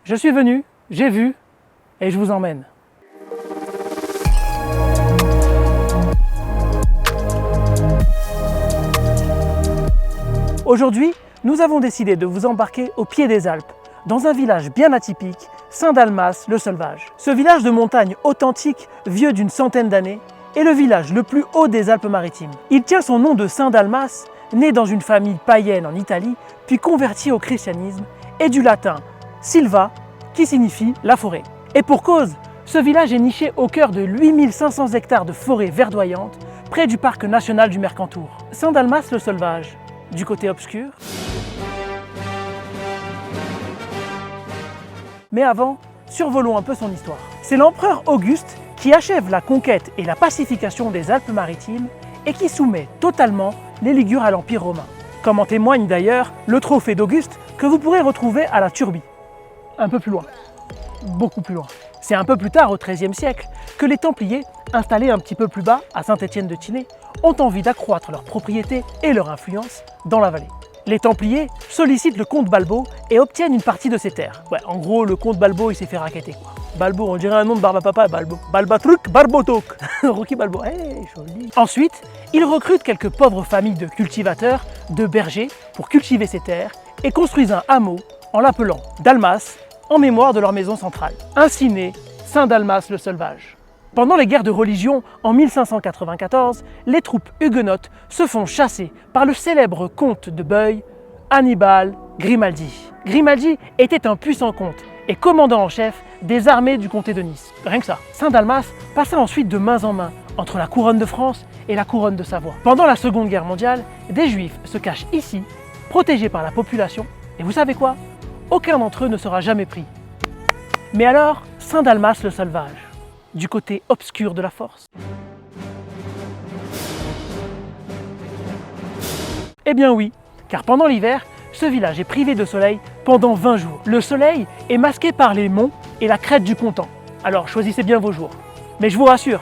Je suis venu, j'ai vu et je vous emmène. Aujourd'hui, nous avons décidé de vous embarquer au pied des Alpes, dans un village bien atypique, Saint-Dalmas-le-Sauvage. Ce village de montagne authentique, vieux d'une centaine d'années, est le village le plus haut des Alpes-Maritimes. Il tient son nom de Saint-Dalmas, né dans une famille païenne en Italie, puis converti au christianisme, et du latin « silva » qui signifie « la forêt ». Et pour cause, ce village est niché au cœur de 8500 hectares de forêt verdoyante, près du parc national du Mercantour. Saint-Dalmas-le-Sauvage, du côté obscur. Mais avant, survolons un peu son histoire. C'est l'empereur Auguste qui achève la conquête et la pacification des Alpes-Maritimes et qui soumet totalement les Ligures à l'Empire romain. Comme en témoigne d'ailleurs le trophée d'Auguste que vous pourrez retrouver à la Turbie. Un peu plus loin, beaucoup plus loin. C'est un peu plus tard, au XIIIe siècle, que les Templiers, installés un petit peu plus bas, à Saint-Étienne-de-Tinée, ont envie d'accroître leur propriété et leur influence dans la vallée. Les Templiers sollicitent le comte Balbo et obtiennent une partie de ses terres. Ouais, en gros, le comte Balbo, il s'est fait racketter, quoi. Balbo, on dirait un nom de Barbapapa, Balbo. Balbatruc, Barbotok. Rocky Balbo, hey, joli. Ensuite, ils recrutent quelques pauvres familles de cultivateurs, de bergers, pour cultiver ces terres et construisent un hameau en l'appelant Dalmas, en mémoire de leur maison centrale. Ainsi naît Saint-Dalmas-le-Sauvage. Pendant les guerres de religion, en 1594, les troupes huguenotes se font chasser par le célèbre comte de Beuil, Hannibal Grimaldi. Grimaldi était un puissant comte et commandant en chef des armées du comté de Nice. Rien que ça. Saint-Dalmas passa ensuite de main en main entre la couronne de France et la couronne de Savoie. Pendant la Seconde Guerre mondiale, des Juifs se cachent ici, protégés par la population, et vous savez quoi? Aucun d'entre eux ne sera jamais pris. Mais alors, Saint-Dalmas-le-Sauvage, du côté obscur de la force? Eh bien oui, car pendant l'hiver, ce village est privé de soleil pendant 20 jours. Le soleil est masqué par les monts et la crête du Content. Alors choisissez bien vos jours. Mais je vous rassure,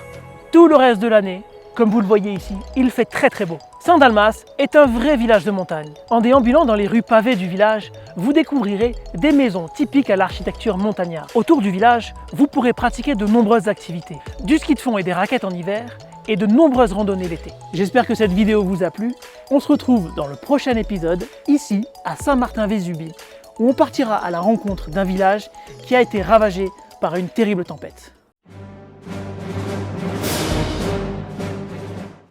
tout le reste de l'année, comme vous le voyez ici, il fait très beau. Saint-Dalmas est un vrai village de montagne. En déambulant dans les rues pavées du village, vous découvrirez des maisons typiques à l'architecture montagnarde. Autour du village, vous pourrez pratiquer de nombreuses activités. Du ski de fond et des raquettes en hiver, et de nombreuses randonnées l'été. J'espère que cette vidéo vous a plu. On se retrouve dans le prochain épisode, ici, à Saint-Martin-Vésubie, où on partira à la rencontre d'un village qui a été ravagé par une terrible tempête.